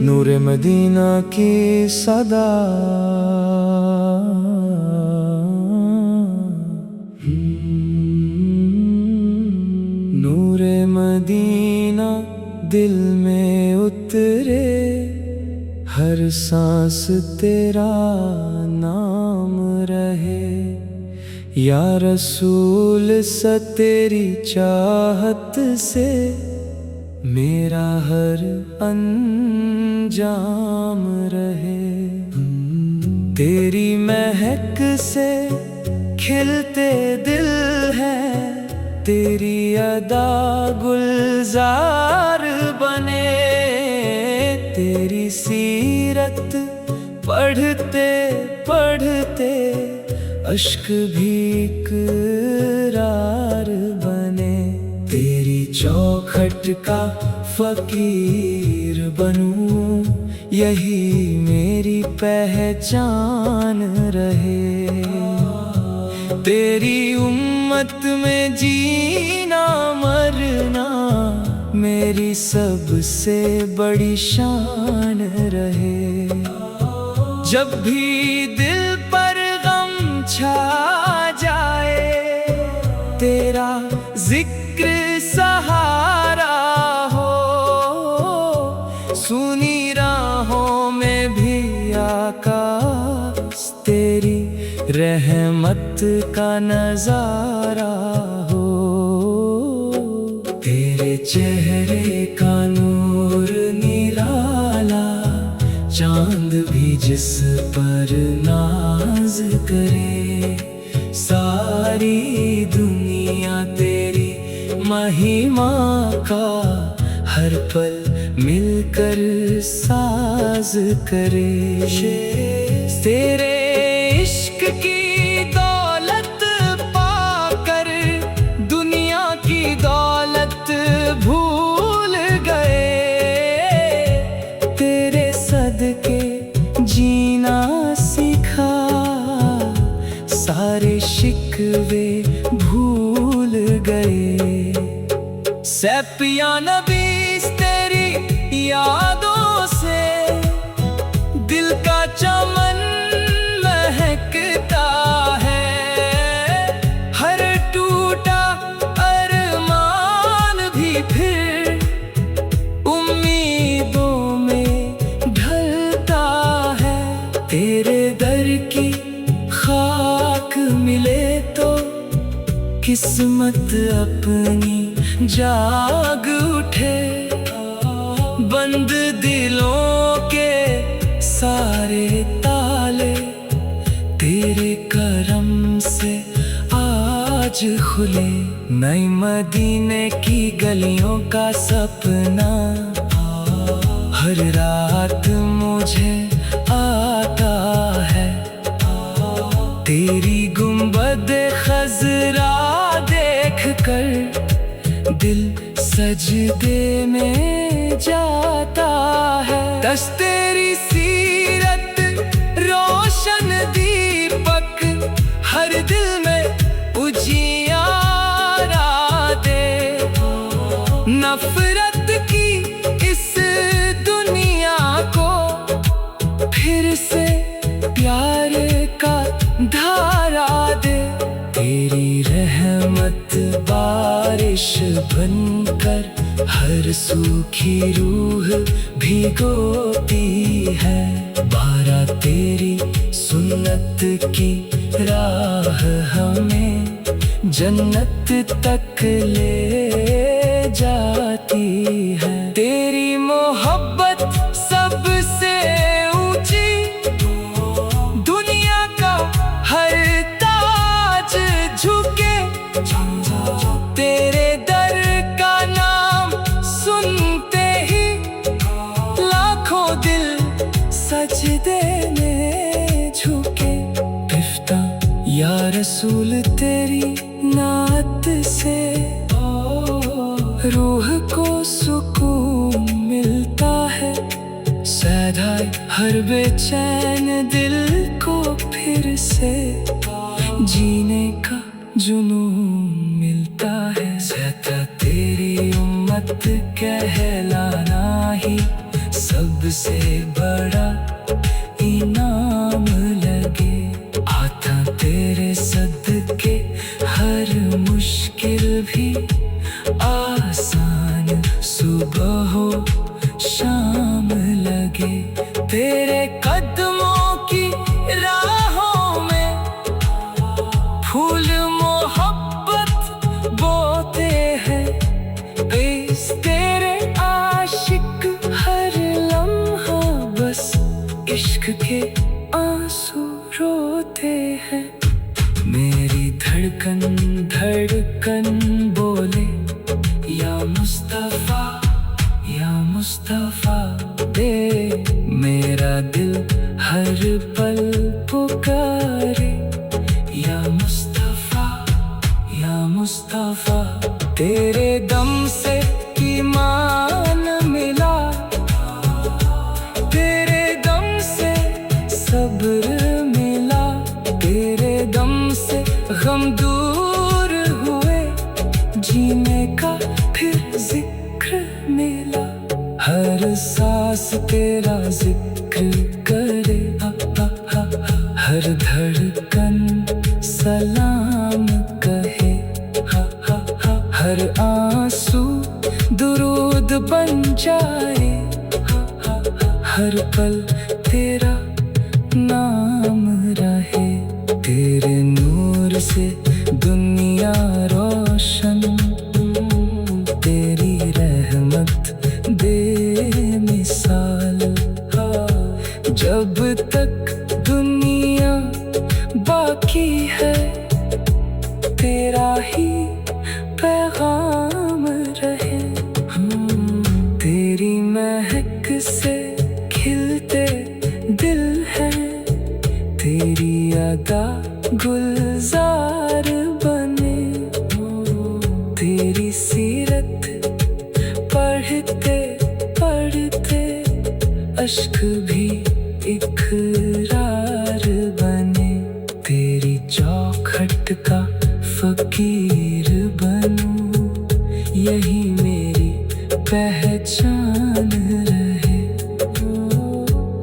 नूरे Medina की सदा, नूरे Medina दिल में उतरे, हर सांस तेरा नाम रहे। या रसूल सा तेरी चाहत से मेरा हर अंजाम रहे। तेरी महक से खिलते दिल हैं, तेरी अदा गुलजार बने। तेरी सीरत पढ़ते पढ़ते अश्क भी इकरार बने। तेरी चौखट का फकीर बनूं, यही मेरी पहचान रहे। तेरी उम्मत में जीना मरना मेरी सबसे बड़ी शान रहे। जब भी दिल पर गम छा जाए, तेरा जिक्र सहारा हो। सुनी राहों में भी आकाश तेरी रहमत का नजारा हो। तेरे चेहरे का नूर निराला, चांद भी जिस पर नाज करे। सारी दुनिया तेरी महिमा का हर पल मिलकर साज करे। तेरे इश्क की दौलत पाकर दुनिया की दौलत भूल गए। तेरे सदके जीना सीखा, सारे शिकवे भूल गए। सैपिया नबी तेरी यादों से दिल का चमन महकता है। हर टूटा अरमान भी फिर उम्मीदों में ढलता है। तेरे दर की खाक मिले तो किस्मत अपनी जाग उठे। बंद दिलों के सारे ताले तेरे करम से आज खुले। नई मदीने की गलियों का सपना हर रात मुझे आता है। तेरी गुंबद खजरा देख कर दिल सजदे में जाता है। दस तेरी सीरत रोशन दीपक हर दिल में उजियारा दे। नफरत की इस दुनिया को फिर से प्यार का धारा दे। तेरी रहमत बारिश बनकर हर सूखी रूह भिगोती है। बारा तेरी सुन्नत की राह हमें जन्नत तक ले जाती है। तेरी मोहब्बत सबसे ऊंची, दुनिया का हर ताज झुके। तेरे दर का नाम सुनते ही लाखों दिल सजदे में झुके। बिफ्ता या रसूल तेरी नात से रूह को सुकून मिलता है। सैधाए हर बेचैन दिल को फिर से जीने का जुनून मिलता है। सहता तेरी उम्मत कहलाना ही सबसे बड़ा इनाम लगे। आता तेरे सदके हर मुश्किल भी आसान, सुबह हो शाम लगे। तेरे कदमों की राहों में फूल मोहब्बत बोते हैं। इस तेरे आशिक हर लम्हा बस इश्क के आंसू रोते हैं। मेरी धड़कन धड़कन बोले या मुस्तफा या मुस्तफा दे। मेरा दिल हर पल पुकारे या मुस्तफा या मुस्तफा। तेरे दम से ईमान मिला, तेरे दम से सब्र मिला। तेरे दम से गम दूर हुए, जीने का फिर जिक्र मिला। हर सांस तेरा जिक्र करे, हर धड़कन सलाम कहे। हर आंसू दुरूद बन जाए, हर पल तेरा नाम रहे। तेरे नूर से दुनिया रोशन, तेरी रहमत बेमिसाल। जब तक दुनिया बाकी है, तेरा ही पैगाम रहे। तेरी महक से खिलते दिल हैं, तेरी अदा गुलजार बने। तेरी सीरत पढ़ते पढ़ते अश्क भी इकरार बने। तेरी चौखट का फकीर बनूं, यही मेरी पहचान रहे।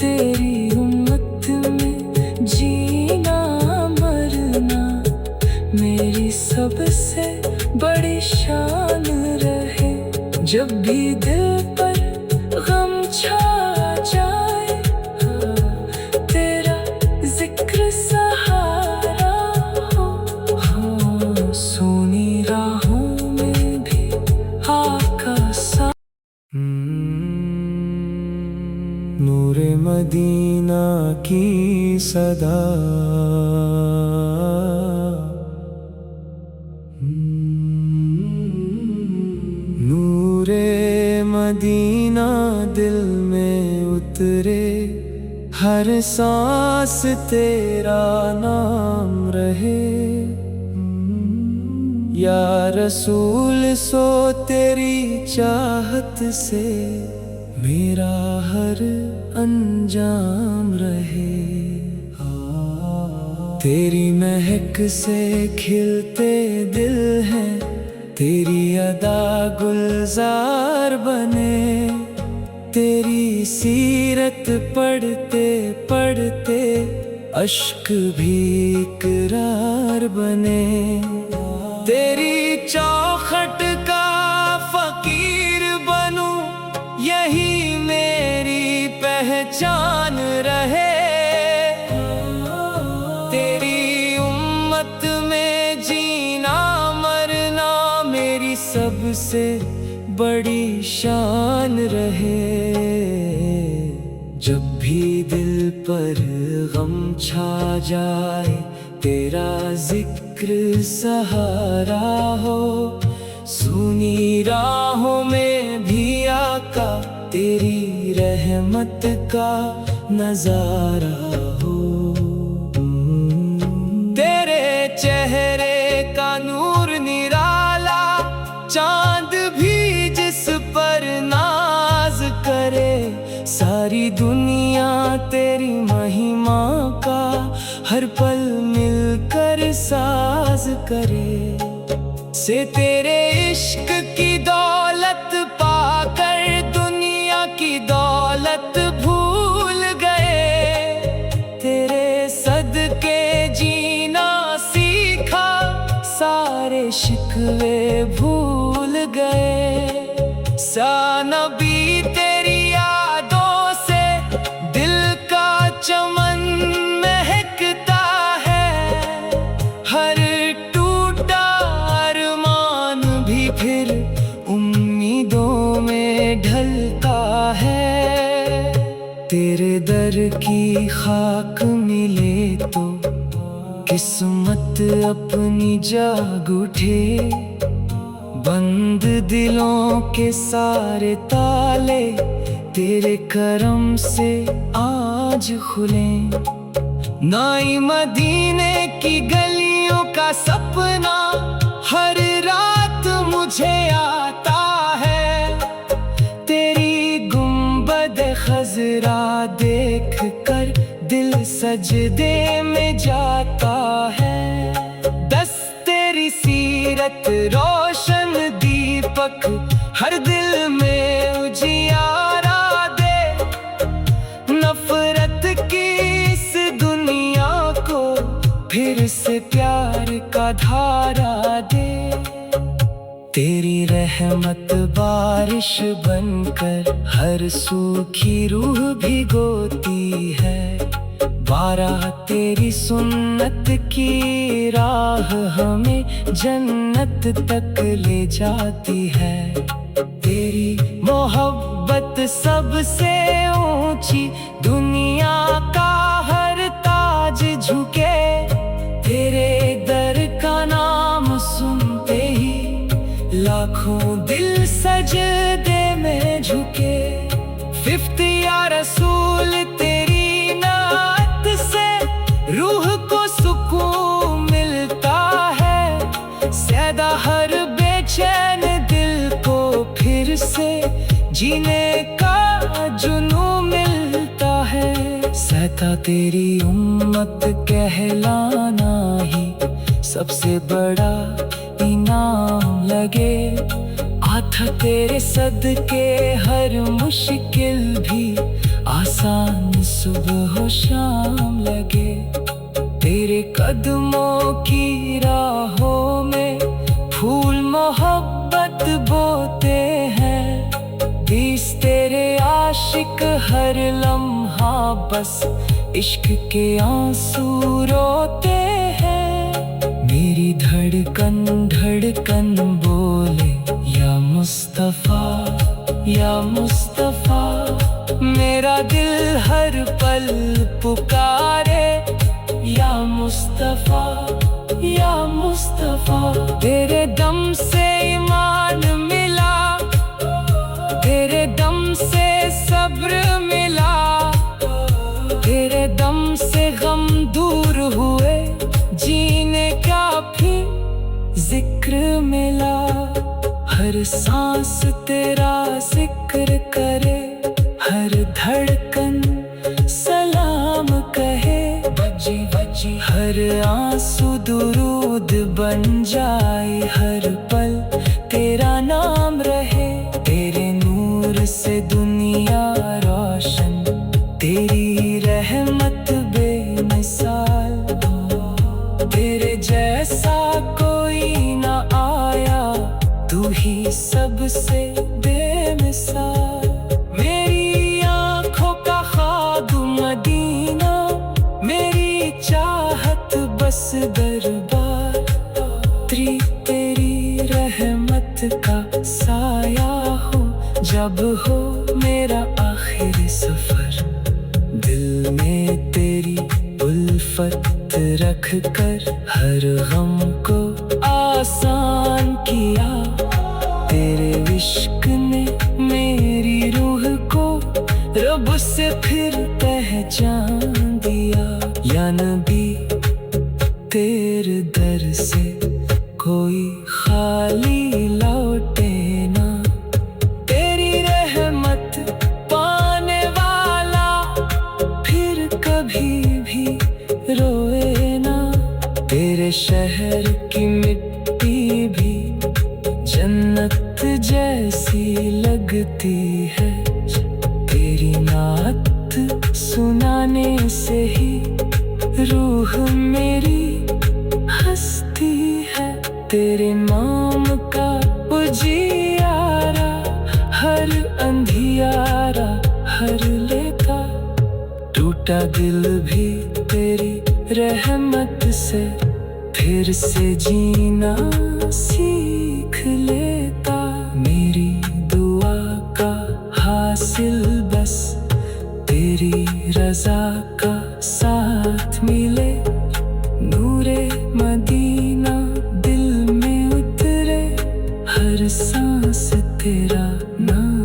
तेरी उम्मत में जीना मरना मेरी सबसे बड़ी शान रहे। जब भी दिल पर गम छा जाए, तेरा जिक्र सहारा हो। सोनी राहों में भी आका सा। नूरे मदीना की सदा, नूरे मदीना दिल में उतरे। हर सांस तेरा नाम रहे। या रसूल सो तेरी चाहत से मेरा हर अंजाम रहे। तेरी महक से खिलते दिल हैं, तेरी अदा गुलजार बने। तेरी सीरत पढ़ते पढ़ते अश्क भी इकरार बने। तेरी चौखट का फकीर बनूं, यही मेरी पहचान रहे। तेरी उम्मत में जीना मरना मेरी सबसे बड़ी शान रहे। जब भी दिल पर गम छा जाए, तेरा जिक्र सहारा हो। सुनी राहों में भी आका, तेरी रहमत का नजारा हो। तेरे चेहरे का नूर निराला, चांद भी जिस पर नाज करे। सारी दुनिया तेरी महिमा का हर पल मिलकर साज करे। से तेरे इश्क की दौलत पाकर दुनिया की या नबी तेरी यादों से दिल का चमन महकता है। हर टूटा अरमान भी फिर उम्मीदों में ढलता है। तेरे दर की खाक मिले तो किस्मत अपनी जाग उठे। बंद दिलों के सारे ताले तेरे करम से आज खुले। नाई मदीने की गलियों का सपना हर रात मुझे आता है। तेरी गुंबद खजरा देख कर दिल सजदे में जाता है। दस तेरी सीरत रोशन दीपक हर दिल में उजियारा दे। नफरत की इस दुनिया को फिर से प्यार का धारा दे। तेरी रहमत बारिश बनकर हर सूखी रूह भिगोती है। बारह तेरी सुन्नत की राह हमें जन्नत तक ले जाती है। तेरी मोहब्बत सबसे ऊंची दुनिया का हर ताज झुके। तेरे दर का नाम सुनते ही लाखों दिल सजदे में झुके। फिफ्थ या रसूल तेरी नात से रूह को सुकून मिलता है। सैदा हर बेचैन दिल को फिर से जीने का जुनून मिलता है। सैदा तेरी उम्मत कहलाना ही सबसे बड़ा इनाम लगे। आता तेरे सदके हर मुश्किल भी आसान सुबह हो शाम लगे। तेरे कदमों की राहों में फूल मोहब्बत बोते हैं। बीस तेरे आशिक हर लम्हा बस इश्क के आंसू रोते हैं। मेरी धड़कन धड़कन बोले या मुस्तफा या मुस्तफा। मेरा दिल हर पल पुकारे या मुस्तफा या मुस्तफा। तेरे दम से ईमान मिला, तेरे दम से सब्र मिला। तेरे दम से गम दूर हुए, जीने का भी जिक्र मिला। हर सांस तेरा जिक्र करे, हर धड़कन सलाम कहे। बजी बजी हर आंसू दुरूद बन जाए, हर पल तेरा नाम रहे। तेरे नूर से दुनिया रोशन, तेरी रहमत बेमिसाल। तेरे जैसा कोई ना आया, तू ही सबसे बेमिसाल। मेरी आँखों का ख्वाब मदीना, मेरी चाहत बस दरबार। तेरी रहमत का साया हो, जब हो मेरा आखिरी सफर। दिल में तेरी उल्फत रख कर हर गम को आसान किया। तेरे इश्क ने मेरी रूह को रब से फिर पहचान दिया। या नबी तेरे दर से कोई खाली लौटे ना। तेरी रहमत पाने वाला फिर कभी भी रोए ना। तेरे शहर की मिट्टी भी जन्नत जैसी लगती है। तेरी नात सुनाने से ही रूह मेरी हंसती है। तेरे नाम का उजियारा हर अंधियारा हर लेता, टूटा दिल भी तेरी रहमत से फिर से जीना सीख लेता। मेरी दुआ का हासिल बस तेरी रज़ा का साथ मिले, नूरे मदीना दिल में उतरे, हर सांस तेरा नाम